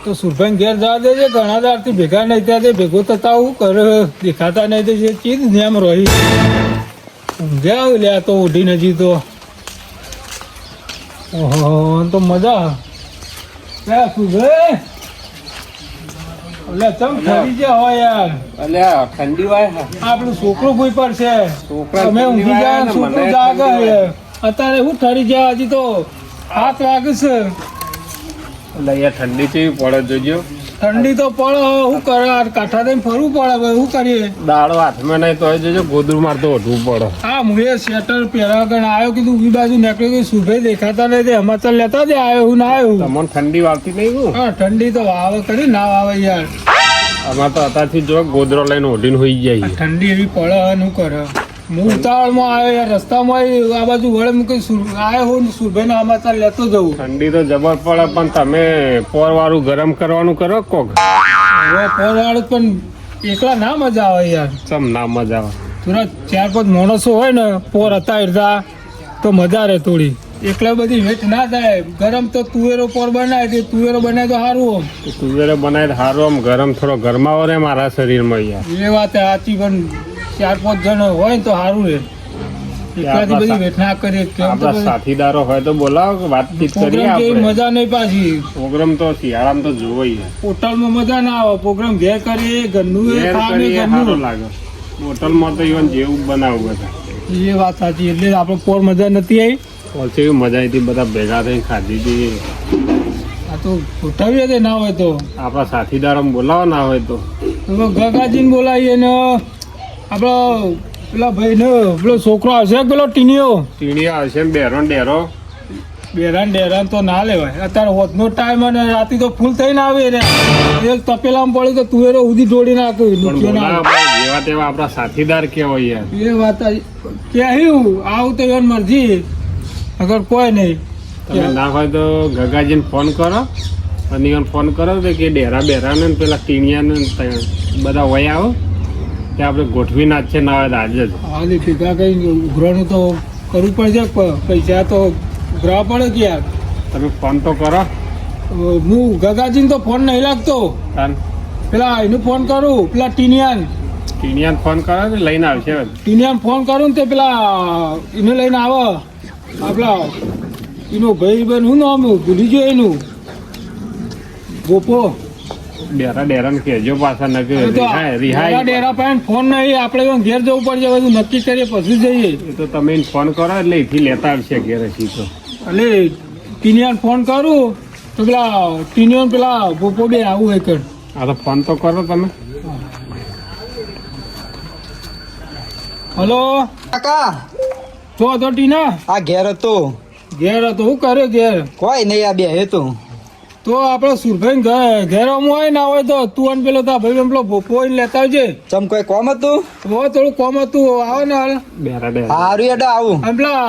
તો સુરભાઈ ઘેર જવા દેજે. ઘણા દારથી ભેગા નહીં થયા તે ભેગો થતા હું કરે દેખાતા નહીં તો ચીજ નેમ રહી ઊંઘ્યા લે તો ઉઠી નથી તો ઓહો તો મજા સુરભાઈ ચમ ઠરી ગયા હોય યાર. અલ્યા ઠંડી વાય આપણું છોકરું કોઈ પર છે છોકરા તમે ઊંઘી જાય છોકરું જાગે અત્યારે હું ઠરી ગયા હજી તો 7 વાગે છે. એટલે યાર ઠંડી કેવી પડે જોજો. ઠંડી તો પડે શું કરે કાંઠા થઈને ફરવું પડે હવે શું કરીએ. દાડો હાથમાં નહીં તો જોજો ગોદરું મારતો ઓઢવું પડે. હા હું એ સ્વેટર પહેરવા ગણ આવ્યો કીધું ઉભી બાજુ નીકળી ગઈ સુભાઈ દેખાતા નહીં તે સમાચાર લેતા દે આવ્યો હું ના આવ્યું. તમને ઠંડી વાવતી નહીં હું. હા ઠંડી તો વાવે કરી ના વાવે યાર. અમાર તો અત્યારથી જો ગોદરો લઈને ઓઢીને હોઈ જાય. ઠંડી એવી પડે શું કરે. હું ઉતાવળમાં આવ્યો યાર રસ્તામાં આ બાજુ વળે મૂકી આવ્યો હું સુભાઈનો સમાચાર લેતો જવું. ઠંડી તો જબર પડે પણ તમે પોર વાળું ગરમ કરવાનું કરો કોક. હવે પોર વાળું પણ એકલા ના મજા આવે યાર. ચમ ના મજા આવે. થોડા 4-5 માણસો હોય ને પોર હતા તો મજા રહે થોડી. એકલા બધી વેચ ના થાય. ગરમ તો તુવેરો પોર બનાય તે તુવેરો બનાય તો સારું આમ. તુવેરો બનાય સારું આમ ગરમ થોડો ગરમાવો રે મારા શરીરમાં યાર. એ વાત સાચી પણ 4-5 જણ હોય ને તો સારું રે. એકલાથી બધી વેચ ના કરીએ. આપણા સાથીદારો હોય તો બોલાવો વાતચીત કરીએ આપણે. મજા નહીં પાછી. પ્રોગ્રામ તો શિયાળામાં તો જોવાય. હોટલમાં મજા ના આવે. પ્રોગ્રામ ઘેર કરીએ ઘરનું સારું લાગે. હોટલમાં તો ઇવન જેવું બનાવવું બધા. એ વાત સાચી. એટલે આપણે પોર મજા નથી આવી. પછી મજા આવી હતી બધા ભેગા થઈને ખાધી હતી. આ તો ગોઠવીએ તે ના હોય તો આપણા સાથીદારો બોલાવો ના હોય તો ગગાજીને બોલાવીએ ને આપણો પેલા ભાઈ ને પેલો છોકરો આવશે પેલો ટીણીઓ આવશે બેરાન ડેરાન તો ના લેવાય. અત્યારે હોતનો ટાઈમ અને રાતે તો ફૂલ થઈને આવે રે. એક તપેલામાં પડી તો તુવેરો ઉધી જોડી નાખ્યું. જેવા તેવા આપણા સાથીદાર કેવાય યાર. એ વાત ક્યાં આવું તો એમ મરજી. અગર કોઈ નહીં તમે ના હોય તો ગગાજીને ફોન કરો અને ફોન કરો કે બેરાને પેલા ટીણિયાને બધા વયા આવો કે આપણે ગોઠવી નાખીએ ના હોય તો આજે જ. હા ભેગા કઈ ઉઘરાનું તો કરવું પડશે. પૈસા તો ઉઘરાવા પડે કે યાર. તમે ફોન તો કરો. હું ગગાજીને તો ફોન નહીં લાગતો. પેલા એનું ફોન કરું પેલા ટીણિયાને ફોન કરો ને લઈને આવશે. ટીણિયાને ફોન કરું ને તે પેલા એને લઈને આવે. આપલા એનો ભાઈ બહેન હું નામ ભૂલી ગયો એનું ગોપો. ડેરાને કહેજો પાછા ન કે ડેરા પાસે ફોન નહીં. આપણે ઘેર જવું પડશે બધું નક્કી કરીએ પછી જઈએ. એ તો તમે ફોન કરો એટલે એથી લેતા આવશે ઘેર સીધો. એટલે ટીનિયાને ફોન કરું તો પેલા ટીનિયાને પેલા ગોપો બે આવું એક. હા તો ફોન તો કરો તમે. હલો કાકા તો હતો ટીના. આ ઘેર હતો. ઘેર હતો શું કરે ઘેર? કોઈ નહીં આ બે હતું. તો આપડે સુરભાઈ ઘેર હોય ના હોય તો તું અને પેલો તા ભાઈ પેલો ભોપો લેતા આવજે. ચમ કોઈ કોમ હતું? થોડું કોમ હતું આવે ને હાલ. હારું એડો આવું. અને પેલા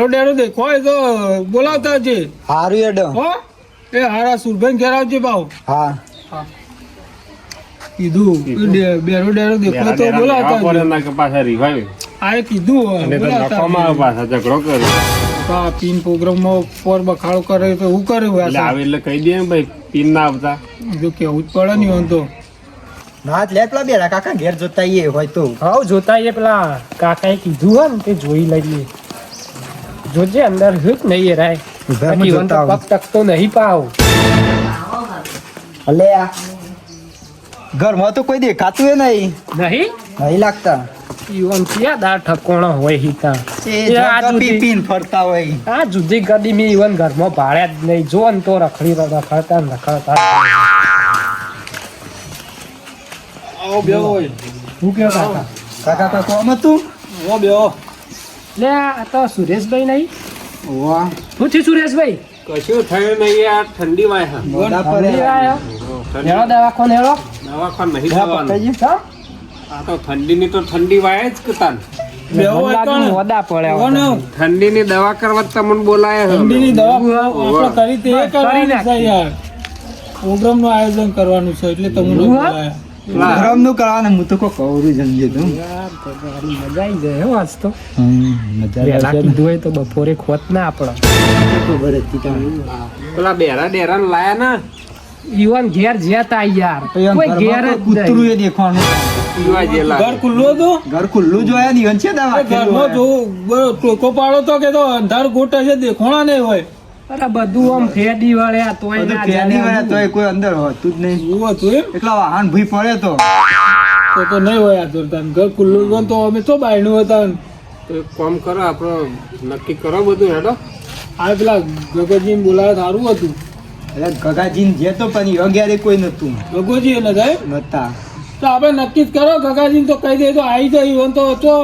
ડેરો દેખો હોય તો બોલાવતા આવજે. હારું એડો. હો એ હારા સુરભાઈ ઘેર આવજે ભાવ. હા કીધું ડેરો દેખો તો બોલાવતા આવજે. પાછા રિવાઈવ આ કીધું પાછા ઝઘડો કર્યો. પીન પ્રોગ્રામમાં પોર બખાડો કરે તો હું કર્યું આવે એટલે કહી દે ભાઈ પીન ના આવતા. જો કેવું જ પડે નહીં હોય તો ના લે પેલા બેરા કાકા ઘેર જોતા હોય તો. હા જોતા પેલા કાકાએ કીધું હોય ને તે જોઈ લઈએ. જોજે અંદર શું નહીં રાય પગ તકતો નહીં પાવ. અલે ઘરમાં તો કોઈ દેખાતું નહીં લાગતા. ઈવન ક્યાં દાળ ઠકોણા હોય હિતા પીન ફરતા હોય. આ જુદી ગાડી મેં ઈવન ઘરમાં ભાડ્યા જ નહીં. જો ને તો રખડતા હું કેવું કાકા તો કોમ હતું. લે આ તો સુરેશભાઈ નહીં. શું છે સુરેશભાઈ? કશું થયું નહીં યાર. ઠંડી વાય દવાખાને હેળો. દવાખાને નહીં જવાનું. આ તો ઠંડીની તો ઠંડી વાય જ કતાન. ઠંડીની દવા કરવા તમને બોલાય. ઠંડીની દવા કરી તે યાર. પ્રોગ્રામ નું આયોજન કરવાનું છે એટલે તમને બોલાયા. પ્રોગ્રામ નું કરવાનું હું તો કોઈ કવરું જઈએ તો મજા આવી જાય હો આજ તો. મજા કીધું હોય તો બપોરે ખોત ના આપડે. પેલા ડેરાને લાયા ને ઈવન ઘેર જતા યાર તો એમ કોઈ ઘેર ઘરમાં જ કૂતરું નહીં. એ દેખવાનું પીવા જેલા ઘર ખુલ્લું હતું ઘર ખુલ્લું જોયા ની હંસે દવા ઘરમાં જોવું ટોકો પાડો તો કે તો અંધાર ગોટા છે દેખોણા નહીં હોય અરે બધું આમ ફેડી વળ્યા તોય બધું ના ફેની વાળા જાણે. તોય કોઈ અંદર હોતું જ નહીં એવું હતું એમ એટલા વાહન ભૂઈ પડે તો નહીં હોય આ જોરદાર ઘર ખુલ્લું હતું ને તો અમે તો બાયણું હતા ને. તો એક કામ કરો આપણે નક્કી કરો બધું હેડો આ પેલા ગગનજીને બોલાવે સારું હતું એટલે ગગાજીને જે તો પણ અગિયારે કોઈ નતું ગગોજી એને થાય નતા તો આપણે નક્કી જ કરો ગગાજીને તો કહી દે તો આવી જાય ઈવન તો ચો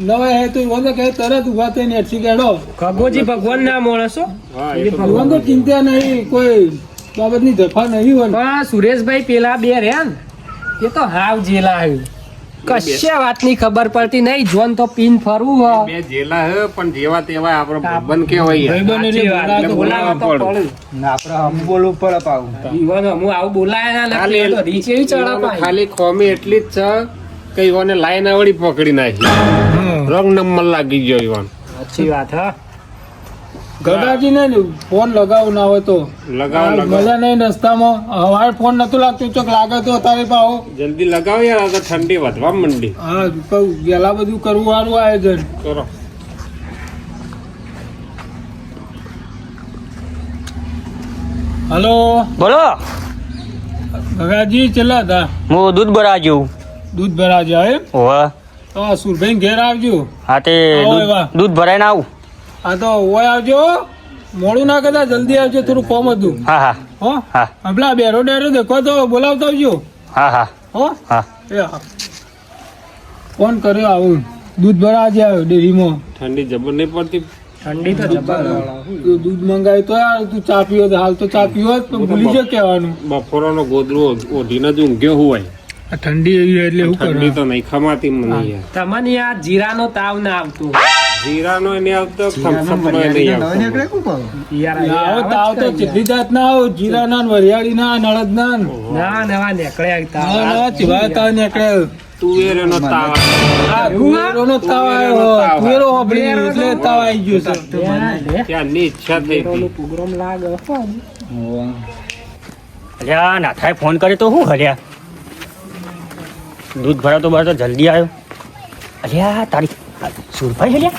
નવા હે તો ઈવન તો કહે તરત ઉભા થઈને એટસી કેડો ખગોજી ભગવાન ના માણસો હા એ તો ઈવન તો ચિંતા નહીં કોઈ બાબતની ધફા નહીં હોય પણ સુરેશભાઈ પેલા બે રહ્યા ને એ તો હાવ જેલા આવ્યું કશા વાતની ખબર પડતી નહીં જોન તો પીન ફરવું હ બે જેલા હે પણ જેવા તેવા આપણો ભાઈબંધ કેવાય યાર. ભાઈબંધ એટલે સાચી વાત. બોલાવે તો બોલાવવા તો બોલાવવા પડે. ને આપણે હમ બોલવું પડે પાવું ઈવન હું આવું બોલાયા ના ખાલી તો રીચે ચડાપાય. ખાલી ખોમી એટલી જ છે કે ઈવોને લાઈન આવડી પકડી નાખી રંગ નંબર લાગી ગયો ઈવોન સાચી વાત હા ગગાજી ને ફોન લગાવું ના હોય તો લગાવો લગાવો મજા નહીં રસ્તામાં હવારે ફોન નતું લાગતું ચોક લાગે તો તારે પાહો જલ્દી લગાવો યાર આ તો ઠંડી વધવા માંડી હા કહું વેલા બધું કરવું સારું આયોજન કરો હલો બોલો ગગાજી ચલા હતા હું દૂધ ભરાજુ દૂધ ભરા જાય ઓવે તો સુરભાઈ ઘેર આવજો હા તે આવો એવા. દૂધ ભરાઈને આવું હા તો ઓય આવજો મોડું ના કરતા જલ્દી આવજો થોડું કોમ હતું હા હા હો હા પેલા બેરો ડેરો દેખો તો બોલાવતા આવજો હા હા હો હા એ હા. ફોન કર્યો આવું દૂધ ભરા આજે આવ્યો ડેરીમાં ઠંડી જબર નહીં પડતી ઠંડી તો જબર તું દૂધ મંગાવ્યું તો યાર તું ચા પીવો તો હાલ તો ચા પીવો જ, પણ ભૂલી જ કહેવાનું બપોરનો ગોદરો ઓઢીને જ ઊંઘ્યો હોય આ ઠંડી એવી એટલે શું ઠંડી કરવાનું તો નહીં ખમાતી મને યાર તમને યાર જીરાનો તાવ ના આવતું જીરાનો એને આવતો થમ્સઅપનો એ નહીં નવે આવતો નીકળે શું પાવું યાર આવો તાવ તો ચીટલી જાત ના આવો જીરા ના વરિયાળી ના નળદ ના ના નવા નીકળ્યા તાવ. નવા નવા ચીવા તાવ નીકળે તુવેરનો તાવ આ તુવેરોનો તાવ આવ્યો તુવેરો હોબળી એટલે તાવ આવી ગયો છે ત્યાંની ઈચ્છા થઈ હતી પ્રોગ્રામ લાગે અલ્યા નાથાએ ફોન કર્યો તો શું હલ્યા દૂધ ભરાવ તો બહાર તો જલ્દી આવ્યો અલ્યા તારી સુરભાઈ હલ્યા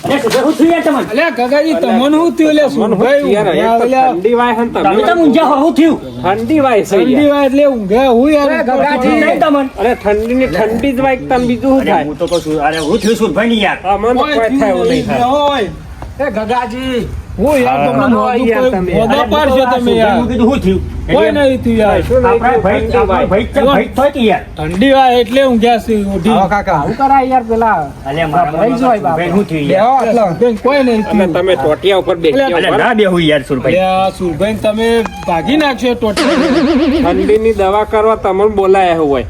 અલ્યા સુરભાઈ શું થયું યાર તમને અલ્યા ગગાજી તમને શું થયું લે સુરભાઈ યાર, એક તો ઠંડી વાય છે ને તમે તો તમે ઊંઝા હો, શું થયું ઠંડી વાય છે ઠંડી યાર. વાય એટલે ઊંઘ્યા હું યાર ગગાજી નહીં તમને અરે ઠંડીની ઠંડી જ વાય તને બીજું શું અરે થાય હું તો કહું છું અરે હું થયું સુરભાઈ ની યાર આમાં તો કોઈ થાય એવું નહીં થાય હોય એ ગગાજી હું યાર હા. તમને મોઢું યાર કોઈ તમે. મોઢા અરે પાડશો હું તો આ તમે સુરભાઈ યાર નું કીધું શું થયું કોઈ એટલે નહીં થયું યાર શું નહીં આપણા થયું? ભાઈ ઠંડી વાય. ભાઈ ભાઈ યાર ઠંડી વાય એટલે ઊંઘ્યા છે ઓઢી આવો કાકા આવું કરાય યાર પેલા અલ્યા મારા ભાઈ જોઈ બાપા. ભાઈ શું થયું યાર બેહો આટલો બેન કોઈ નહીં અને થયું તમે ટોટિયા ઉપર બેસી અલ્યા ઉપર ના બેહું યાર સુરભાઈ અલ્યા સુરભાઈ તમે ભાગી નાખશો ટોટલ ઠંડીની દવા કરવા તમને બોલાયા હોય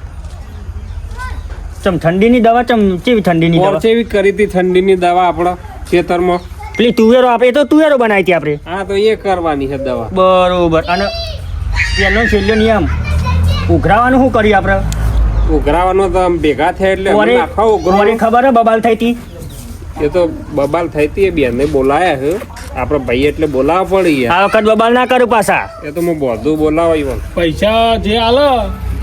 ચમ ઠંડીની દવા ચમ કેવી ઠંડીની દવા મોરચેવી કરી હતી ઠંડીની દવા આપણા ખેતરમાં પેલી તુવેરો આપે એ તો તુવેરો બનાવી હતી આપણે હા તો એ કરવાની છે દવા બરોબર અને પેલો છેલ્લો નિયમ ઉઘરાવાનું શું કર્યું આપણે ઉઘરાવાનો તો આમ ભેગા થયા એટલે અમે કોને આખા ઉઘરો કોને ખબર હે બબાલ થઈ હતી એ તો બબાલ થઈ હતી એ બેનને બોલાયા છે આપણા ભાઈ એટલે બોલાવવા પડી યાર આ વખત બબાલ ના કરું પાછા એ તો હું બધું બોલાવાય પૈસા જે આલે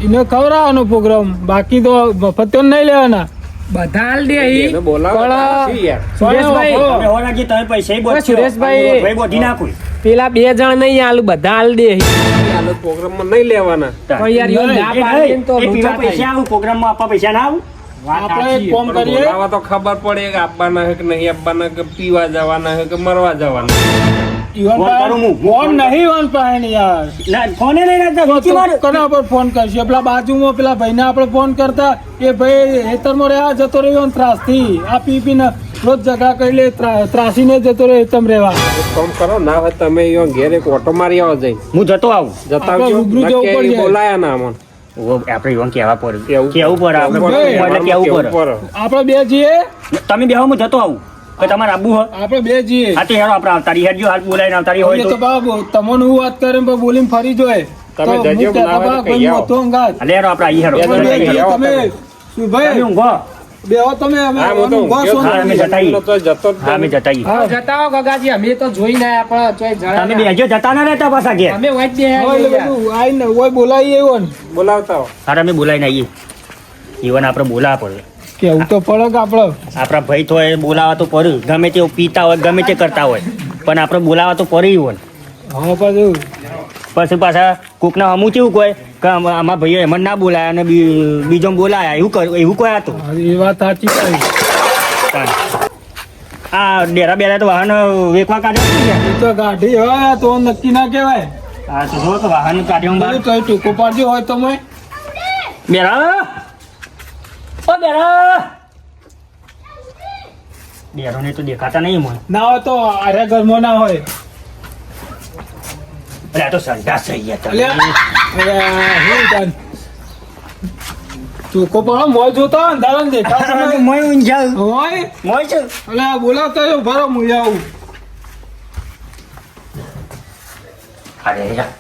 એને ખવડાવવાનો પ્રોગ્રામ બાકી તો મફત તો નહીં લેવાના બધા હાલ દે એને અહીં. બોલાવવા પણ- યાર સુરેશભાઈ, પણ તમે હોવા લાગી તમે પૈસા ઓય સુરેશભાઈ. ભાઈ બોધી નાખું પેલા બે જણ નહીં આલુ બધા હાલ દે અહીં. આનો પ્રોગ્રામમાં નહીં લેવાના પણ યાર યો ના પાડે ને તો લોચા પૈસા થાય. આવું પ્રોગ્રામમાં આપવા પૈસા ના આવું આપણે એક કામ પણ કરીએ બોલાવવા તો ખબર પડે કે આપવાના છે કે નહીં આપવાના કે પીવા જવાના છે કે મરવા જવાના ઈવન ફોન કરું હું. ફોન નહીં ઈવન પાસે યાર ના ફોને નહીં રાખતા તો વીંચી મારું. કોના પર ફોન કરશે પેલા બાજુમાં પેલા ભાઈને આપણે ફોન કરતા એ ભાઈ હેતરમાં રહ્યા જતો રહ્યો ત્રાસથી આ પી પીને રોજ ઝઘડા કરી લે ત્રાસીને જતો રહ્યો હેતમ રહેવા એક કામ કરો ના હોય તમે અહીંયા ઘેર એક ઓટો મારી આવો જઈ હું જતો આવું જતા આપણે આવજો રૂબરૂ જવું નક્કી પડશે. બોલાયા ના અમને ઓ, આપણે એવું કહેવા પડે કેવું કેવું પડે આપણે ભાઈ, એટલે કેવું પડે આપણે બે જઈએ તમે બેહો હું જતો આવું કે તમારે આબુ હોય આપણે બે જઈએ હા તો હેરો આપણે આવતારી હેડજો હાથ બોલાવીને આવતારી એ હોય તો તો બાબુ તમને હું વાત કરે પણ બોલીને ફરી જોય તમે તો જજો, હું કહેતા ના હોય તો બા, કહી કોઈ આવો. મોટો અંગાત. અલે હેરો આપણે આઈ હેરો બે આપણે બે જઈએ, જઈએ, આવો તમે તમે. સુભાઈ તમે ઊંઘો બેહો તમે અમે હા, હું તો ઊંઘો છો ઊંઘ્યો હા, અમે ને. જતાઈએ. તો જતો જ હા અમે જતાઈએ. હા જતા હો ગગાજી અમે તો જોઈ ના આપણે ચોય જણા તમે બેજો જતા ના રહેતા પાછા ઘેર. અમે વાંચ દે હા, એટલે બધું આઈને ઓય બોલાવી આવ્યો ને બોલાવતા હો. હારે અમે બોલાવીને આવીએ. ઈવન આપણે બોલાવવા પડે. કેવું તો પડે કે આપડે આપણા ભાઈ તો એ બોલાવા તો પડે. ગમે તે પીતા હોય ગમે તે કરતા હોય પણ આપણે બોલાવા તો પડે ઈવન. હા પાછું પછી પાછા કોકના અમુક કેવું કહે કે આમાં ભાઈએ એમને ના બોલાયા અને બીજો બોલાયા એવું કહે હતું. હા, એ વાત સાચી તારી. આ ડેરા બેરા તો વાહન વેચવા કાઢ્યો. એ તો ગાડી હોય તો નક્કી ના કહેવાય. હા તો જો તો વાહન કાઢ્યો બહાર. બધું કઈ ટૂંકો પાડજો હોય તો મેં બેરા ઓ બેરા બેરોને તો દેખાતા નહીં મને. ના હોય તો આરે ઘરમાં ના હોય. અરે આ તો સંડાસ થઈ ગયા અલ્યા, તમે. અલ્યા, હું તાન. ટૂંકો પાડો મોય જોતો હોય ને તારે દેખાતા મોય ઊંઝાવ. હોય. મોય છે. અલ્યા બોલાવતો હોય, ભરો હું આવું. અરે યાર.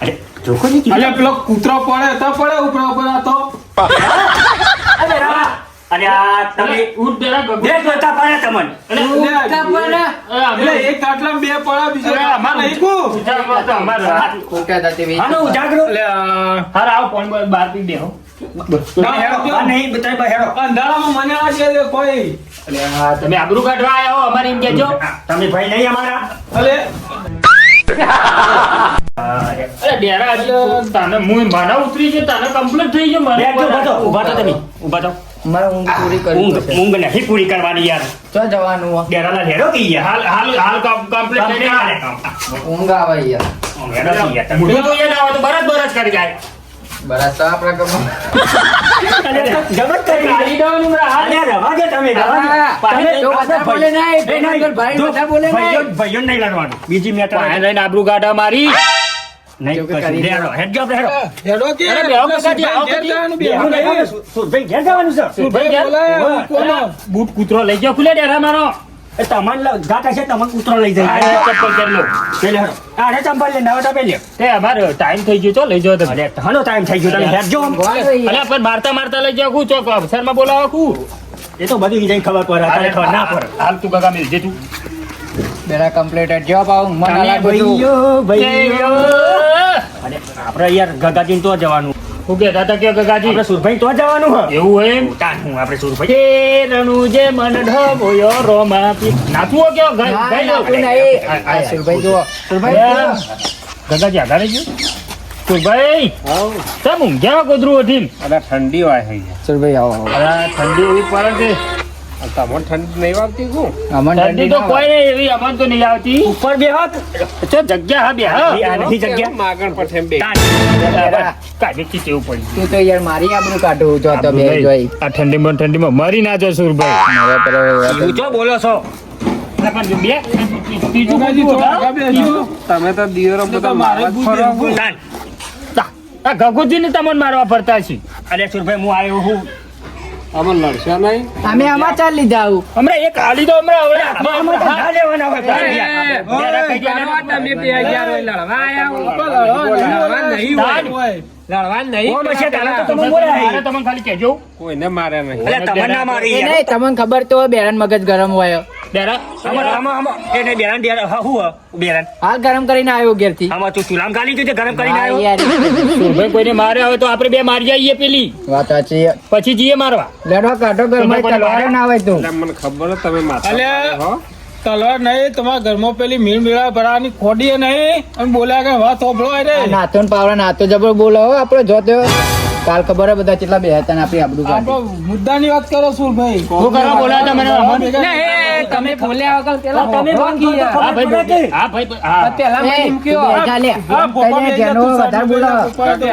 અરે જોકો નહીં કીધું. અલ્યા પેલો કૂતરો પડે તો પડે ઉપરા ઉપર આ તો. અરે બેરા. અરે આ તમે ઉઠ બેરા ગગો. બે જોતા પડ્યા તમને. એટલે એક કાટલામાં બે પડ્યા બીજો કાટલામાં નહીં કુ. હાલો ઉજાગરો. અલ્યા, હાર આવો પોઈન્ટ પર બહાર પી બેહો. ના, હેડો. આ નહીં બતાય બહાર હેડો. અંધારામાં મને આ છે કોઈ. તમે આબરૂ કાઢવા આવ્યા હો અમારે એમ કહેજો. તમે ભાઈ નહીં અમારા. અલે અરે અરે ડેરા તને મું મને ઉતરી છે તને કમ્પ્લીટ થઈ ગયો મને બેઠો ઉભા થો, ઉભા થો તમે ઉભા થો. મારે ઊંઘ પૂરી કરવી ઊંઘ પડશે. ઊંઘ નથી પૂરી કરવાની યાર. ચો જવાનું હો? ડેરાના હેડો કે યાર. હાલ હાલ હાલ કમ્પ્લીટ થઈ હાલે ગયો કામ. ઊંઘ આવે યાર. હેડો કે યાર. હું તો એ ના હોય તો બરાબર જ કરી જાય બરાબર તો આપણા ગામમાં જબર કરી ગાડી દવાનું મને હાલ અરે રવા દે તમે રવા દે. તમે જો વધારે બોલે નહીં, ભાઈ વધારે બોલે નહીં. ભાઈઓ નહીં લડવાનું. બીજી મેટર પાણી લઈને આબરૂ ગાઢા મારી નહીં જો કે કશું. કરી હેડો હેડ જાઓ આપણે હેડો. હેડો કે અરે બેહો કાકાજી, આવો ઘેર કાકાજી. જવાનું, બેહો બેહો નહીં. નહીં. સુરભાઈ ઘેર જવાનું છે. સુરભાઈ ઘેર? બોલાય, કોનો? બૂટ કૂતરો લઈ ગયો ખુલે ડેરા મારો એ તમારે ગાતા છે તમે કૂતરો લઈ આ જાય. ચપ્પલ કરી લો પેલે હેડો. અરે ચંપલ લે નવા ટપે લે. તે અમારે ટાઈમ થઈ ગયો ચો લઈ જાઓ તમે અરે ઘણો ટાઈમ થઈ ગયો તમે હેડ જો. અલ્યા પણ મારતા મારતા લઈ જાઓ કુ ચોક અવસરમાં બોલાવો કુ એ તો બધી જઈને ખબર પડે તારે ખબર ના પડે. હાલ તું કાકા મિલ જે તું બેડા કમ્પ્લીટ જોબ આવું મને તમે બધું ભાઈઓ અરે આપણે યાર ગગાજી તો જવાનું. હું કહેતા હતા કે કાકાજી આપણે સુરભાઈ તો જવાનું હે. એવું હોય એમ કાં હું આપણે સુરભાઈ રણુ જે મન ઢબોયો રોમા પી નાતું હો કેવો ગઈ ના, ગઈ નાતું લો. નહીં. આ સુરભાઈ જુઓ. સુરભાઈ જુઓ. કાકાજી આધારે ગયું સુરભાઈ કેમ ઊંઘ્યા ગોદરું ઉઠીને અરે ઠંડી હોય છે સુરભાઈ આવો આવો. અરે ઠંડી એવી પડે છે તમને ઠંડી નહીં વાગતી કું અમન ઠંડી તો કોઈ નહીં એવી અમાર તો નહીં આવતી ઉપર બે હાથ તો જગ્યા હા બે હા આ નથી જગ્યા. માગણ પર એમ બે કાઢી તેવું પડી તું તો યાર મારી આબરૂ કાઢું જો તો બે જોઈ આ ઠંડીમાં મરી ના જો સુરભાઈ મારે પર એવું જો બોલો છો. બે ત્રીજું કાકાજી, બધું થોડા આગળ બેસજો. તમે તો દિયરો બધા મારે મારવા જ બુદ્ધિ ફરો. બુદ્ધિ. તાન. આ ગગુજીને તમને મારવા ફરતા છે અરે સુરભાઈ હું આવ્યો હું. અમે લડશો નહીં અમે આમાં ચાલ લીધા આવું હમણાં એક હાલી તો હમણાં હવે આમાં તો ના લેવાના હોય ભાઈ. બેરા કહી દેવાના. કોણ હશે તારા તો તમે બોલ્યા મારે હે. તમને ખાલી કહેજો કોઈને મારે નહીં અરે તમને ના મારી એ યાર. નહીં તમને ખબર તો હોય બેરાન મગજ ગરમ હોય બેરા આમાં એને બેરાન બેરાન હા હું બેરાન હાલ ગરમ કરીને આવ્યો ઘેરથી આમાં તું ચૂલામ ગાલી દીધું ગરમ કરીને હા, આવ્યો. યાર સુરભાઈ કોઈને મારે હવે તો આપણે બે મારી આવીએ પેલી વાત સાચી પછી જઈએ મારવા લડવા કાઢો ઘરમાં તલવાર ના આવે તું એટલે મને ખબર જ તમે માથા અલ્યા. હો તલવાર નહીં, તમારા ઘરમાં પેલી મીણ મેળા ભરાવાની ખોડી નહીં અને બોલ્યા કે વાત હોભળો રે. નાતો ને પાવડા નાતો જબર બોલો હો આપડે જોતો કાલ ખબર હે બધા કેટલા બે હતા ને આપણી આબરૂ કાઢી આપણો મુદ્દાની વાત કરો સુરભાઈ. શું કરવા બોલાયા તા મને અમન? તમે બોલ્યા વગર પેલા તમે બંધ કરો તો હા ખબર પડે કે. ભાઈ હા પેલા મને એમ કયો હા, પપ્પા બે જેનો જા, તું વધારે સાચું બોલો બોલે, પપ્પા તો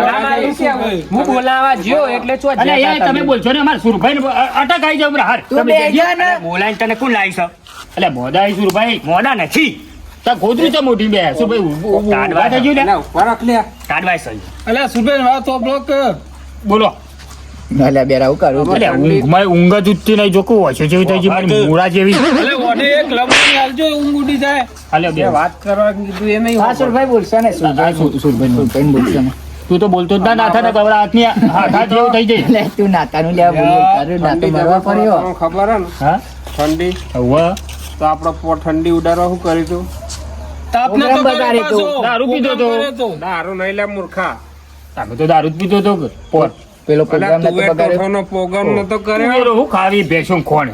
હું બોલાવા જ્યો એટલે ચો અરે એ તમે બોલશો ને અમારે સુરભાઈ અટક આવી જાવ હાર તું તમે બે જા ને બોલાઈને તને કોણ લાવી છે? એટલે મોદા આવી સુરભાઈ મોડા નથી. તા ગોદરું છે મોટી બે સુરભાઈ કાઢવા થઈ ગયું ને ના ઉપર રાખ લે કાઢવાય સહી. અલ્યા સુરભાઈ વાત હોભળો કે બોલો અલ્યા બેરા હું કરું એટલે ઊંઘ જ ઉઠતી નહીં જો કોઈ હશે જેવી થઈ ગઈ મારી મૂળા જેવી અલ્યા ઓને એક લમણી આલજો, ઊંઘ ઉડી જાય. હાલે બે વાત કરવા કીધું એ નહીં હા સુરભાઈ બોલશે ને સુરભાઈ બોલશે ને તું તો બોલતો જ ના થાય ને કવડા હાથની હાથ જેવું થઈ જાય. લે તું નાતાનું લેવા બોલ્યો તારું નાતો મરવા પડ્યો તમને ખબર હે ને હા ઠંડી હવે તો આપણે ઠંડી ઉડાડવા શું કર્યું તું? તાપને તો પ્રોગ્રામ બગાડે પાછો. તો. દારૂ પીધો તો. કરે તો. દારૂ નહીં લે મૂર્ખા. તમે તો દારૂ જ પીધો તો પોત પેલો અલા, પ્રોગ્રામ નતો તુવેર બગાડ્યો ટોઠાનો પ્રોગ્રામ નતો કર્યો. તુવેરો હું ખાવી ભેંસો ખોણ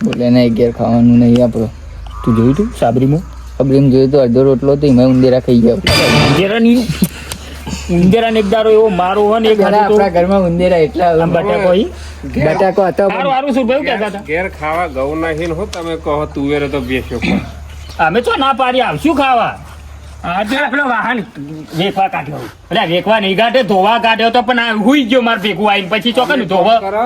બોલે નહીં ઘેર ખાવાનું નહીં આપણો તું જોયું તું સાબરીમાં અબરીમ જોયું તો અડધો રોટલો તો એમાં ઉંદેરા ખાઈ ગયા ઉંદેરાને એક દારો એવો મારો હોય ને એક ઘણા હાથે તો આપણા ઘરમાં ઉંદેરા એટલા આમ બટાકો ઈ. બટાકો હતો હારું હારું શું ભાઈ કહેતા હતા ઘેર ખાવા ઘઉં નાખીને હું તમે કહો તુવેર તો બેસ્યો અમે તો ના પાડી આવશું ખાવા આજે આપણો વાહન વેકવા કાઢ્યો એટલે વેકવા નહીં કાઢે ધોવા કાઢ્યો તો પણ આ હુઈ ગયો માર ભેગું આવીને પછી ચોકન ધોવા કરો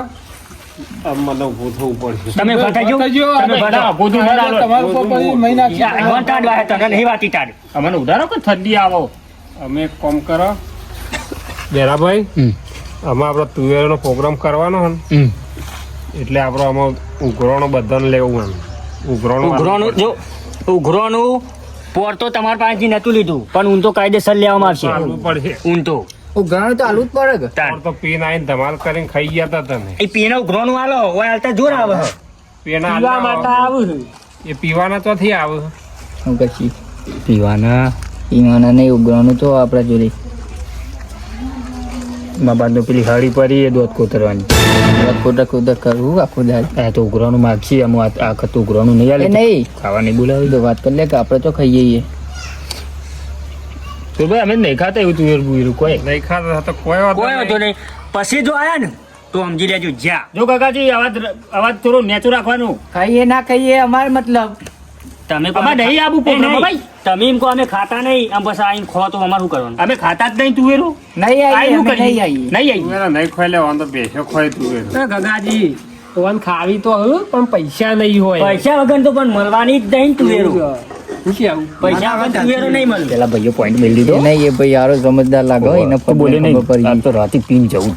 મને ઊભું થવું પડશે. તમે ભટાઈ ભટાઈ ગયો ગયો. તમે ભટાવો ગોધું ના લાલો. તમારા ઉપર પછી મહિના યા, ટાઢ વાહે તને નહીં વાતી ટાઢ. અમને ઉધારો કે ઠંડી આવો અમે એક કામ કરો બેરાભાઈ આમાં આપણે તુવેરનો પ્રોગ્રામ કરવાનો હે ને એટલે આપણે આમાં ઉઘરાણો બધાને લેવું એમ ઉઘરોનું જો ઉઘરોનું પોર તો તમારા પાસેથી નતું લીધું પણ ઊન તો કાયદેસર લેવામાં આવશે આવવું પડશે. ઊન તો ઘણા તો આલુ જ પડે કે તાર. ઓર તો પીને આવીને ધમાલ કરીને ખાઈ ગયા તા તમે એ પીને ઉઘરોનું આલો ઓય હાલતા જોર આવે છે. પીના પીવા માટે આવું એ પીવાના તો થી આવે હું કશી પીવાના પીવાના નહીં ઉઘરાણું તો આપણા જોડે મા બાદનો પેલી હાડી પડી એ દોત કોતરવાની ખોટા ખોટા કરવું આખો દાડ આ તો ઉઘરાનું માગશી આમ આ ખતું ઉઘરાનું નહીં એ આલે નહીં ખાવા નહીં બોલાવી તો વાત કરી લે કે આપણે તો ખાઈએ છીએ તો ભાઈ અમે નહીં ખાતા એવું તુવેર બુવેર કોઈ નહીં ખાતા તો કોઈ વાત કોઈ વાંધો નહીં પછી જો આયા ને તો સમજી લેજો જ્યાં જો કાકાજી અવાજ થોડો નેચું રાખવાનું ખાઈએ ના ખાઈએ અમાર મતલબ તમે આમાં નહીં આવું program માં ભાઈ. તમે એમ કહો અમે ખાતા નહીં આમ બસ આઈને ખો તો અમારું શું કરવાનું અમે ખાતા જ નહીં તુવેરો નહીં આવીએ આયનું અમે નહીં કરીએ આવીએ નહીં આવીએ તુવેર નહીં ખોઈ લેવાનું તો બેસો ખોઈ તુવેર ગગાજી તોન ખાવી તો હવે પણ પૈસા નહીં હોય પૈસા વગર તો પણ મળવાની જ નહીં તુવેરો શું છે આવું પૈસા વગર તુવેરો નહીં મળે પેલા ભાઈઓ પોઈન્ટ મેળ લીધો એ નહીં એ ભાઈ યારો સમજદાર લાગો એને તો બોલે નહીં ખબર પડી આ તો રાતે પીને જવું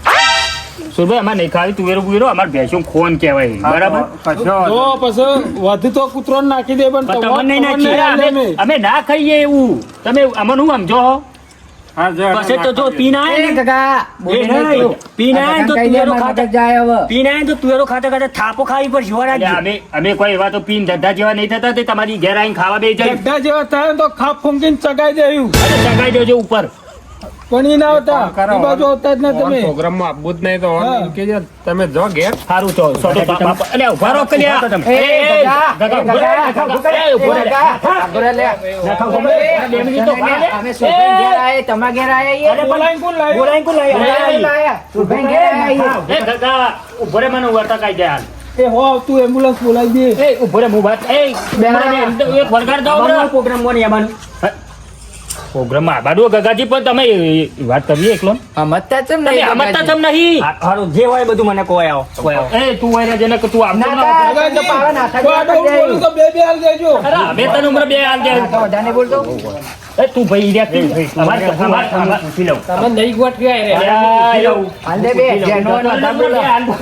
સુરભાઈ અમારે નહીં ખાવી તુવેરો બુવેરો અમારે ભેંસો ખોન કહેવાય બરાબર કશો તો પછી વધુ તો કૂતરો નાખી દે પણ પણ તમારે તમને નહીં ખબર નાખીએ. નહીં અમે ના ખાઈએ એવું તમે અમને શું સમજો હા જો પછી તો જો પીને આયા એ ને કાકા બોલે એ નહીં નહીં. તો. પીને આયા ને તો આ કાકા તુવેરો મારા ખાતા મગજ જાય હવે પીને આયા ને તો તુવેરો ખાતા ખાતા થાપો ખાવી પડશે એટલે વરાજી. અમે કોઈ એવા તો પીન ધંધા જેવા નહીં થતા તે તમારી ઘેર આવીને ખાવા બે જાય બધા જેવા થાય ને તો ખાપ ફૂંકીને ચગાઈ દેવું અને ચગાઈ દેજો ઉપર પણ ઈ ના આવતા કરો. એ બાજુ આવતા જ ના તમે પ્રોગ્રામમાં આપવું જ નહીં તો હા. એમ કહેજે, તમે જો ઘેર સારું તો સોટો બાપા એટલે ઉભા રહો કલ્યા એ કાકા, ઉભા રહો. કાકા, કાકા, એ, ઉભો રહે. આગળ લે. બે મિનિટ તો ઉભા રહે. અમે સુરભાઈ ઘેર આયા, તમારા ઘેર આયા છીએ. બોલાઈને કોણ લાવ્યું? બોલાઈને કોણ લાવ્યા? બોલાવીને લાયા. સુરભાઈ ઘેર આયા છીએ. એ કાકા ઉભો રહે, મને ઉભરતા કાઢી દે હાલ. એ હો તું એમ્બ્યુલન્સ બોલાવી દે એ ઉભો રહે, હું વાત એ એક વળગાડ દો અમારો બરાબર. પ્રોગ્રામ કોને આવવાનું? પ્રોગ્રામમાં આબાડું ગગાજી પણ તમે વાત કરીએ એકલો સમજતા ચમ તમે નહીં સમજતા કાકાજી? ચમ નહીં હા, હારું, જે હોય બધું મને કહો આવો કહો આવો. એ તું હોય ને જેને કે તું આવતો ના, ના ના. ગગાજી, પાવા નાથા તો આ તો હું બોલું તો બે હાલ દેજો અરે અમે તને ઉમર બે હાલ દે કાકા વધારે બોલતો એ તું ભાઈ રહ્યા અમાર પૂછી લઉં તમે નહીં ગોઠવ્યા રે હાલ દે બે જેનો વધારે બોલો.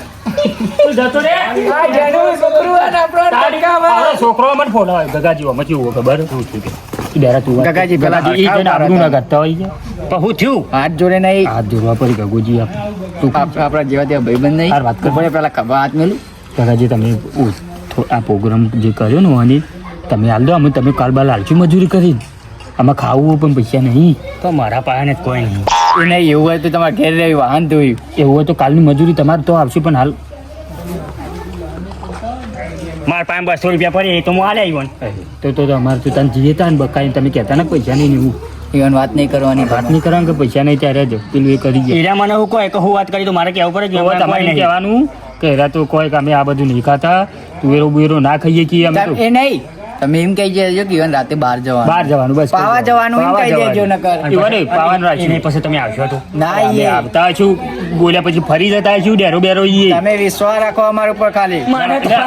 તું જતો રે આ જેનો છોકરું હોય ને આપણો ટકાવા. તારો છોકરો મને ફોન આવે ગગાજી માં કેવું ખબર તું બેરા તું વાત. ગગાજી પેલા ગગાજી, ઈ જઈને આબરૂ ના કાઢતા હોય છે. પણ હું થયું હાથ જોડે નહીં હાથ જોડવા પડી ગગોજી આપ તું આપણા જેવા ત્યાં ભાઈબંધ નહીં હાર વાત કર. પડે પેલા ખભા હાથ મેલું ગગાજી તમે આ પ્રોગ્રામ જે કર્યો ને આની તમે હાલ દો અમે તમે કાલ બાલ હાલશું મજૂરી કરીને આમાં ખાવું પણ પૈસા નહીં તો મારા પાસે જ કોઈ નહીં. એ નહીં એવું હોય તો તમારે ઘેર રહી વાહન ધોયું એવું હોય તો કાલની મજૂરી તમારે તો આવશે પણ હાલ મારા પાસે 200 રૂપિયા પડે એ તો હું હાલે આવ્યો ને. તો અમારે તો તને જીએ તા ને બકાઈ તમે કહેતા ને પૈસા નહીં ને એવું even વાત નહીં કરવાની વાત નહીં કરવાનું કે પૈસા નહીં ત્યારે જ પેલું એ કરી ગયા એરા મને હું કહે કે હું વાત કરી તો મારે કહેવું પડે કે હવે એમાં કોઈ તમારે નહીં. કહેવાનું કે હેરા તો કોઈ કે અમે આ બધું નહીં ખાતા તુવેરો બુવેરો ના ખાઈએ છીએ અમે તો એ નહીં તમે એમ કહી દેજો કે even રાતે બહાર જવાનું બહાર જવાનું બસ પાવા જવાનું એમ પાવા કહી દેજો જવાનું. નકર એવું નહીં, પાવાનું એને રાખ્યું પછી તમે આવશો તો ના અમે એ આવતા છું બોલ્યા પછી ફરી જતા છું ડેરો બેરો ઈએ તમે વિશ્વાસ રાખો અમારા ઉપર ખાલી મને તો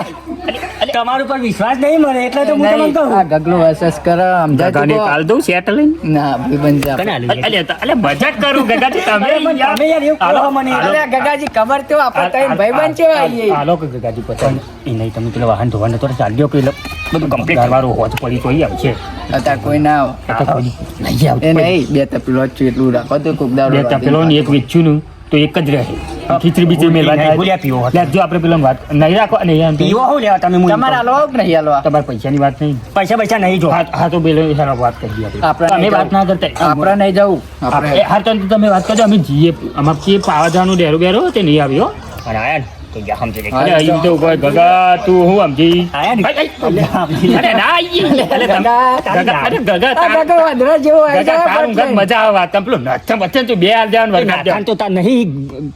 તમારા ઉપર વિશ્વાસ નહીં મને એટલે તો હું તમને નહીં, કહું. આ ગગલો વસસ કરે સમજાતું ગગાને કહો. કાલ દઉં સેટ લઈને ના ભાઈબંધ છે કને આપણે. હાલી? અલે મજાક કરું ગગાજી તમે અરે પણ તમે યાર એવું હાલો, કહો મને. હાલો. અલ્યા ગગાજી ખબર તો આપણે ત્રણ ભાઈબંધ છે આઈએ. હાલો કે ગગાજી પતંગ એ નહીં તમે પેલા વાહન ધોવાને તો ચાલ્યો પેલો બધું કમ્પ્લીટ તમારું હોજ પડી તો અહીં આવશે અત્યારે કોઈ ના આવે. અત્યારે કોઈ નહીં આવતું. એ નહીં બે તપેલો જ છું એટલું રાખો તો કોક દાડો બે તપેલો ને એક વેચ્યું નું તો એક જ રહે ખીચડી બીચડી મેળવા નહીં, જાય. બોલ્યા પીવો હતો. લે, જો આપણે પેલો વાત નહીં રાખો નહીં એમ તો પીવો હું લેવા તમે મું તમારે હાલવા કે નહીં હાલવા? તમારે પૈસાની વાત નહીં. પૈસા નહીં જો હા તો પેલો હેરો વાત કરી આપણે. આપણે તમે નહીં વાત ના કરતા આપણે નહીં જવું આપણે હા તો તમે વાત કરજો અમે જઈએ અમારે કે પાવા જવાનું ડેરો બેરો તે નહીં આવ્યો. અને આયા ને તો જા સમજી લે. અરે અહીં તો કોઈ ગગા તું હું સમજી આયા ને અરે ના આઈએ. અરે તમે- ગગા અરે ગગા આ તાર- કાકા વાંદરા જેવો આવી ગગા જાય તારું ઘર પણ મજા આવે વાત. તમે પેલો નથમ વચ્ચે તું બે હાલ દેવાનું વરગાડ નાથાન દેવાનું. તો તાર નહીં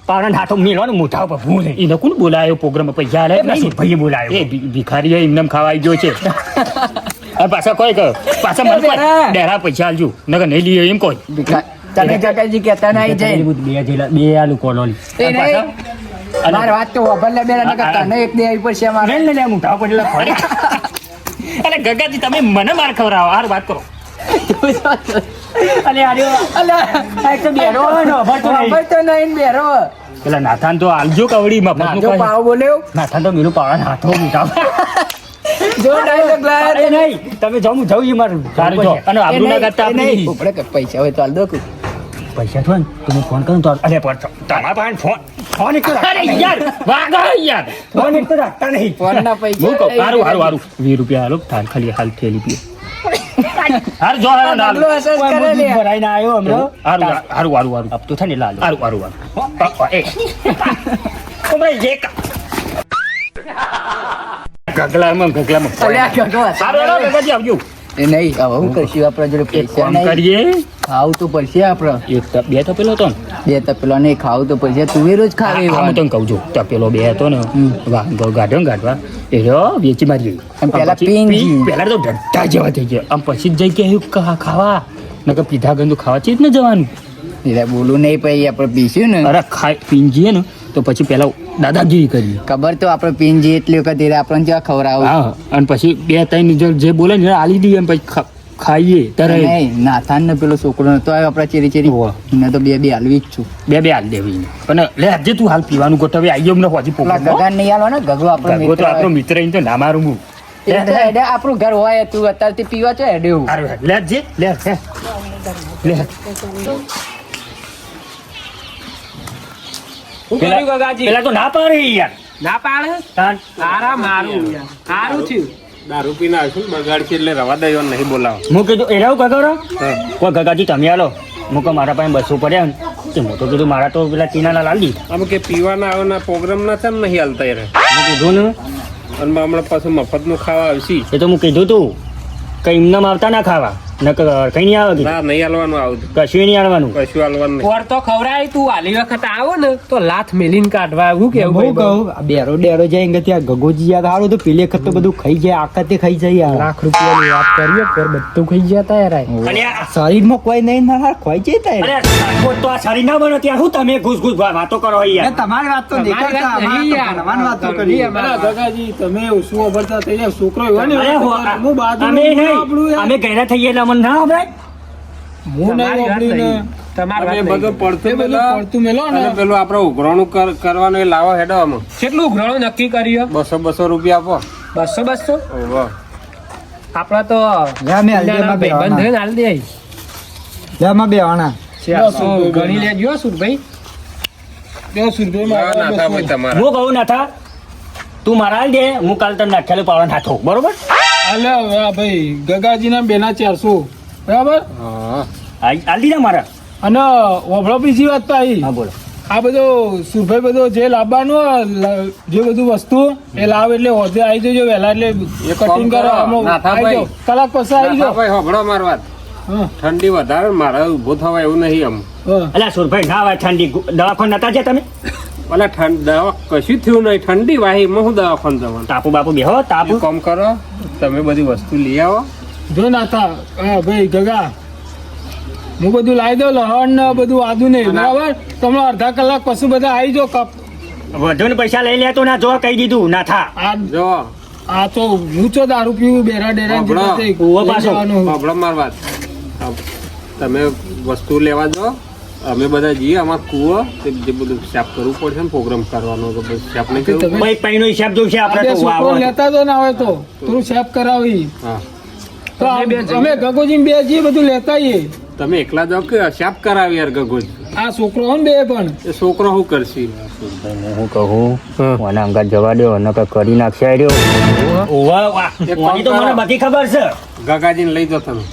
પાવડા હાથો મેળવાનું મોઢા ઉપર ભૂ નહીં. એને કોણ બોલાયો પ્રોગ્રામ પૈસા આલે પેલા સુરભાઈએ બોલાયો. એ ભિખારી એમને ખાવા આવી ગયો છે. હવે પાછા કોઈ કહો પાછા મને કોઈ ડેરા પૈસા આલજો નકર નહીં લઈએ એમ કોઈ. તમે કાકાજી કહેતા નહીં જાય બે આલુ કોલોલી એ નહીં મારે વાત તો વાપરલે બેરા નકર તને એક દે આવી પડશે અમારે લે મોઢા ઉપર એટલે ફરે. અરે ગગાજી તમે મને માર ખવડાવો હાર વાત કરો. અલે આર્યો અલા આ એક તો બેરો હોય ને અભડતો નહીં. વાપર તો નહીં ને બેરો પેલા નાથાન તો આલજો કવડી ના મફતનું જો કોઈ. પાવ બોલ્યો નાથાન તો મેલું પાવડા હાથો મોઢા ઉપર. જો ડાયલોગ લાયા અરે નહીં તમે જાઉં હું જાઉં મારું સારું જો અને આબરૂ ના કરતા આપણી ઉપડે કે પૈસા હોય તો હાલ દો પૈસા છો ને તમે ફોન કરો ને તો અરે પણ તમારા પાસે ફોન એક તો અરે યાર વાગો યાર. ફોન એક તો રાખતા નહીં. ફોન ના પૈસા હું કહું હારું હારું હારું 20 રૂપિયા હાલો થાળ ખાલી હાલ થેલી પીએ. હાર જો હાલો ના ડબલો અસર કોઈ કરે મોઢું લે ભરાઈને આવ્યો હમણાં. હારું હારું હારું હારું અબ તો થાય ને લાલ હારું હારું હારું. એ ઓ ભાઈ એક ગગલામાં અલ્યા ગગવા હારું હાલો ગગાજી આવજો. એ નહીં હવે હું કરશું આપણા જોડે એક પૈસા કામ નહીં કરીએ ખાવું તો પડશે આપણે એક બે તપેલો હતો ને બે તપેલા નહીં ખાવું તો પડશે તું રોજ ખાવી આ હું તને કહું છું તપેલો બે હતો ને ગાઢો ગાઢવા એ રહ્યો વેચી મારી આમ પેલા પીંગ ગયું. પેલા તો ડટ્ટા જેવા થઈ ગયા આમ પછી જ જઈ કે ખાવા નકર પીધા ગંદુ ખાવા ચીજ ને જવાનું. એટલે બોલું નહીં પછી આપણે પીશું ને અરે ખાઈ પીને જઈએ ને તો પછી પેલા દાદાગીરી કરીએ. ખબર તો આપણે પીન જઈએ એટલી વખત એટલે આપણને જ્યાં ખવડાવું હા અને પછી બે ત્રણ જે બોલે ને આલી દઈએ અને પછી ખાઈએ ત્યારે નહીં નાથાન ને પેલો છોકરો નતો આવ્યો આપણા ચેરી ચેરી હોવે. એને તો બે હાલવી જ છું બે હાલ દેવી અને લે આજે તું હાલ પીવાનું ગોઠવી આવી ગયો મને હોજી પેલા પોકળ ગગાન નહીં હાલો ને ગગો આપણો ગગો તો મિત્ર આપણો મિત્ર અહીં તો ના મારું હું એટલે હેડે આપણું ઘર હોય તું અત્યારથી પીવા છો હેડે એવું હારું, લે જે લે લે શું કર્યું ગગાજી? પેલા તો ના પાડી યાર ના પાડે તાન. સારા મારું સારું થયું દારૂ પીને આવીશું ને બગાડ છે એટલે રવા દે નહીં બોલાવો. હું કીધું એ રહું ગગરો કોઈ ગગાજી તમે આલો હું કહું મારા પાસે બસો પડ્યા ને તે હું તો કીધું મારા તો પેલા ટીનાના લાલ દી આમ કે પીવાના આવવાના પ્રોગ્રામ ના છે ને નહીં હાલતા યાર હું કીધું ને અને હમણાં પાછું મફતનું ખાવા આવશે. એ તો હું કીધું તું કઈ એમનામ આવતા ના ખાવા ન કઈ નહીં આવે ના નહીં હાલવાનું આવતું કશું નહીં આવવાનું કશું હાલવાનું નહીં. પોર તો ખવડાય તું આલી વખત આવો ને તો લાથ મેલીને કાઢવા એવું કેવું બહુ ભાઈ બહુ? કહું બેરો ડેરો જાય કે ત્યાં ગગોજી યાદ હારું તો પેલે વખત તો બધું ખાઈ જાય આખતે ખાઈ જાય યાર લાખ રૂપિયાની વાત કરીએ પોર બધું ખાઈ જતા યાર અને આ- શરીરમાં કોઈ નહીં ના હાર ખોઈ જાય તારે. અરે રાજકોટ તો આ શરીર ના બનો ત્યાં શું તમે ઘૂસ ઘૂસ વાતો કરો યાર તમારી વાત તો નહીં તમારી કરતા, વાત અમારે નહીં તો યાર. ભણવાની વાતો ઘરની કરીએ. અમારે. અલા ગગાજી તમે શું અભરતા થઈ જાય છોકરો એવો ને અરે હું બાજુ અમે નહીં અમે ઘરે થઈએ એટલે અમને ના આવડે હું નહીં તમારી વાત વાપરીને નહીં. તમારી અને વાત એ નહીં. બધું પડતું એ બધું મેલો પડતું મેલો ને અને પેલું આપણે ઉઘરાણું કરવાનું એ લાવો હેડો આમાં કેટલું ઘણું નક્કી કર્યું 200 રૂપિયા આપો. 200 ઓહો. આપડા તો લે અમે હલ્દીમાં ભાઈબંધ બેહવાના. થઈને હાલ દે લે અમે બેહવાના. ગણી લેજો સુરભાઈ 10 ના ના થા ભાઈ રૂપિયા તમારા હું કહું ના થા તું મારા હાલ દે હું કાલ તને નાખેલું પાવડા નાખો બરોબર અલ્યા ભાઈ ગગાજી ના બેના 400 બરાબર હા હાલ દીધા મારા અને ઓભળો બીજી વાત તો આવી હા બોલો આ બધો સુરભાઈ બધો જે લાવવાનું જે બધું વસ્તુ એ લાવ એટલે હોદે આવી જજો વહેલા એટલે કટિંગ કરો આમાં નાથાભાઈ. આવી જાઓ. કલાક પછી આવી ના જાઓ ભાઈ હોભળો મારી વાત હા, ઠંડી વધારે ને મારે ઊભો થવા એવું નહીં આમ હા. અલ્યા સુરભાઈ ના આવે ઠંડી દવાખાને નતા ગયા તમે ભલે દવા કશું થયું નહીં ઠંડી વાહી માં હું દવાખાને જવાનું તાપુ બાપુ બેહો તાપુ એક કામ કરો તમે બધી વસ્તુ લઈ આવો જો નાથા હા ભાઈ ગગા હું બધું લાવી દઉં લહણ ને બધું આદુ નહીં બરાબર તમે અડધા કલાક પછી બધા આવી જાઓ કપ વધુ ને પૈસા લઈ લે તો ના જો કહી દીધું ના થા આ જો આ તો હું તો દારૂ પીવું બેરા ડેરા હોભળો. હોવો પાછો. હોભળો મારી વાત તમે વસ્તુ લેવા જો અમે બધા જઈએ અમાર કુવો તે જે બધું સાફ કરવું પડશે ને પ્રોગ્રામ કરવાનો તો બસ સાફ નહીં કરવું તમે- ભાઈ પૈનો હિસાબ જોશે આ આપણે બે તો છોકરો વાવ. લેતા તો ના હોય તો થોડું સાફ કરાવી હા તો અમે ગગોજી બે જઈએ બધું લેતા આવીએ. તમે એકલા જાઓ કે સાફ કરાવી યાર ગગોજ આ છોકરો હોય ને બે પણ એ છોકરો શું કરશે હું કહું મને અંગાત જવા દો અને કઈ કરી નાખશે આ રહ્યો. ઓવા, વાહ. એક ઓની તો કામ મને કરો. બધી ખબર છે. ગગાજીને લઈ જાઓ તમે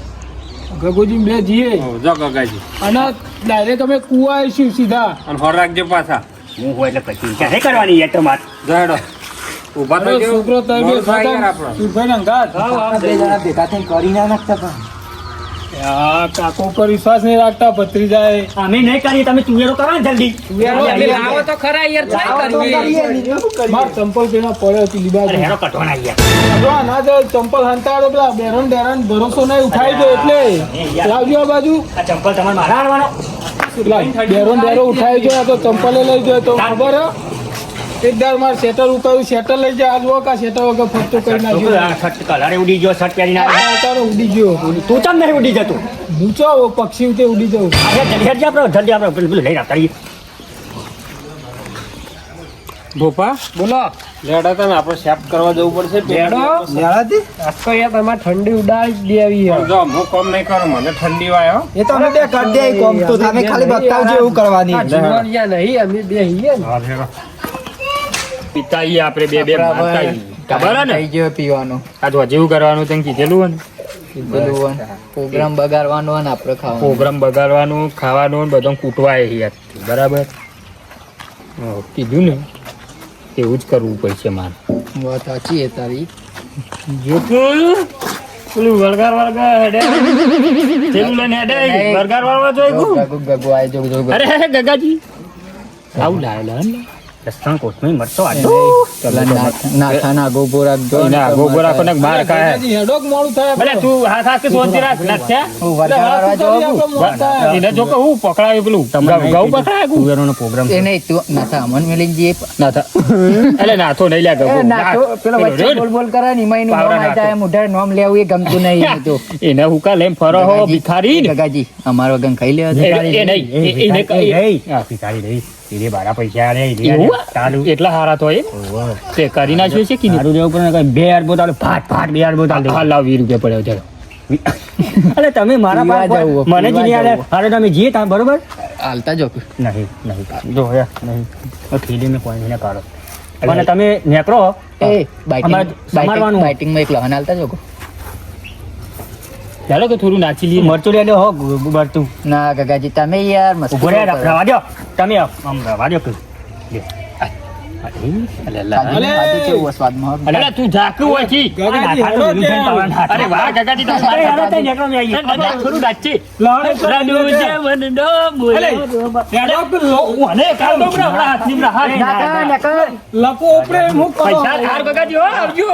ગગોજી બે જઈએ જાઓ ગગાજી અને ડાયરેક્ટ અમે કુવા આવીશું સીધા. અને હોર રાખજો પાછા હું હોય એટલે પછી ક્યારે કરવાની યાર તમારે? જાડો ઊભા અરે થઈ છોકરો તઈ બે મોડું થાય યાર આપણો. સુરભાઈ અંગાત બે જણા ભેગા થઈને કરી ના નાખતા પણ આ કાકો પર વિશ્વાસ નહીં રાખતા ભત્રીજાએ. અમે નહીં કરીએ, તમે ચુવેરો કરો ને જલ્દી. આવો તો ખરા યાર ટ્રાય કરીએ. માર ચંપલ પેલા પડ્યો હતી લીબા અરે હેરો કટવાના યાર. જો આ ના જાય ચંપલ હંતાડો પેલા બેરન ડેરન ભરોસો નહીં ઉઠાઈ દો એટલે લાવજો આ બાજુ આ ચંપલ તમારે મારા હારવાનો? પેલા બેરન ડેરો ઉઠાઈ ગયો આ તો ચંપલે લઈ ગયો તો ખબર હે એક દાર માર સેટર ઉકાળ્યું સેટર લઈ જાય આજ વખત આ સેટર વગર ફરતો કરી આ નાખ્યો શર્ટ કલરે ઉડી ગયો, શર્ટ પહેરીને આવ્યો. આ ઉતારો ઉડી ગયો તું ચમ નહીં ઉડી જતું? મૂચો પક્ષી ઉતે ઉડી જવું આજે જલ્દી હેડ જા આપણે, જલ્દી આપણે પેલું લઈને આવતા રહીએ. ભોપા બોલો લેડા તને આપણે સાફ કરવા જવું પડશે લેડો. લેવાતી આજ તો યાર તમારે ઠંડી ઉડાડી જ દેવી પણ જો હું કામ નહીં કરું મને ઠંડી વાય હો. એ તો અમે બે કરી દે કોમ તો તમે ખાલી બતાવજો એવું કરવાની જુવાનિયા નહીં અમે બે હીએ ને. હા હેરો. પિતા ઈ આપણે બે બે મારતા ઈ. ખબર હે ને થઈ ગયો પીવાનું આ તો જેવું કરવાનું તેમ કીધેલું હે ને બધું પ્રોગ્રામ બગાડવાનો અને આપણે ખાવાનું પ્રોગ્રામ બગાડવાનું ખાવાનું ને બધું કૂટવાય યાર બરાબર કીધું ને એવું જ કરવું પડશે મારે વાત સાચી છે તારી જોતું પેલું વળગાર વળગાર હેડે પેલું લઈને હેડે વળગાર વળવા જોઈ ગગુ ગગુ આય જોગ જોગ અરે હે ગગાજી આવું લાય લે લસણ કોથમીર મરચો આટો. નાથા ના ગોબો રાખજો ના ગોગોરા કોને માર ખાય હજી હેડોક મોડું થાય ભલે તું હાથ હાથ કે સોચી રાખ લખ્યા હું વરગાડવા જાઉં એને જો કે હું પકડાય પેલું ગૌ પકડાય કુવેરોનો પ્રોગ્રામ એ નહીં તું નાથા અમન મેલી જઈએ ના થા એટલે નાથો નહીં લ્યા ગગો નાથો પેલો વચ્ચે બોલ બોલ કરે ને એમાં એનું પાવડા નામ આવી જાય મોઢે નામ લેવું એ ગમતું નહીં એને તો એને હુકા લઈને ફરો હો ભિખારી ને ગગાજી અમારો ગંગ ખાઈ લેવા એ નહીં એને આ ભિખારી રહી એને બારા પૈસા રે એવું ચાલુ એટલા હારા તો એ તે કરી નાખ્યું છે કે નહીં? સારું જેવું પણ કઈ બે અરબો તાલે ફાટ ફાટ બે અરબો તાલે હા લાવ 20 રૂપિયા પડ્યો ચાલો અરે તમે મારા પીવા પાસે જવું, મને જ પીવા નહીં આલે. જવું. અરે તમે જીએ તા બરોબર હાલતા જો નહીં નહીં જો યાર નહીં ખીલી મેં કોઈ નહીં કાઢો અને તમે નેકરો એ અમારે સમારવાનું. બાઇટિંગમાં એક લહન હાલતા જો ચાલો કે થોડું નાચી લઈએ મરચું લઈ લો હો મરચું ના ગગાજી તમે યાર મસ્ત ઉભો રે રવા દો તમે આમ રવા દો કે સ્વાદમાં અરે તું ઝાકું હોય છી ગગાજી હેડો ત્યાં. અરે વાહ ગગાજી તો અરે યાર તે નેકરો મે આવીએ થોડું નાચી રડુ જવનનો બોલો હેડોક લો- અને કામ તો હમણાં હાથની હમણાં હાથ લપો ઉપરે હું કરો પૈસા ધાર ગગાજી હો આવજો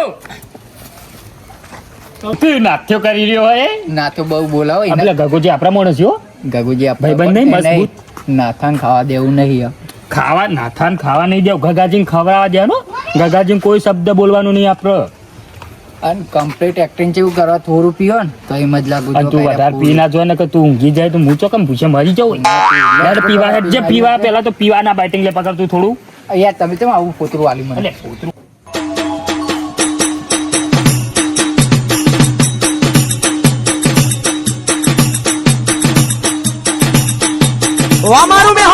તું નાથ્યો કરી રહ્યો હોય ના તો બહુ બોલાવો એને. આપણે ગગોજી આપણા માણસ છો ગગુજી ભાઈબંધ નહીં, મજબૂત. નાથાન ખાવા દેવું નહીં ખાવા નાથાન ખાવા નહીં દેવ ગગાજીને ખવડાવવા દે નો ગગાજીને કોઈ શબ્દ બોલવાનું નહીં આપણે અને કમ્પ્લીટ એક્ટિંગ જેવું કરવા થોડું પીઓ ને તો એમ જ લાગુ અને તું વધારે પી ના જો ને કે તું ઊંઘી જાય તો મૂચો કેમ પૂછે મરી જવું યાર પીવા હેડ જે પીવા પેલા તો પીવાના બાઇટિંગ લે પકડતું થોડું યાર તમે કેમ આવું પોતરું વાલી મને એટલે પોતરું અમારું મેં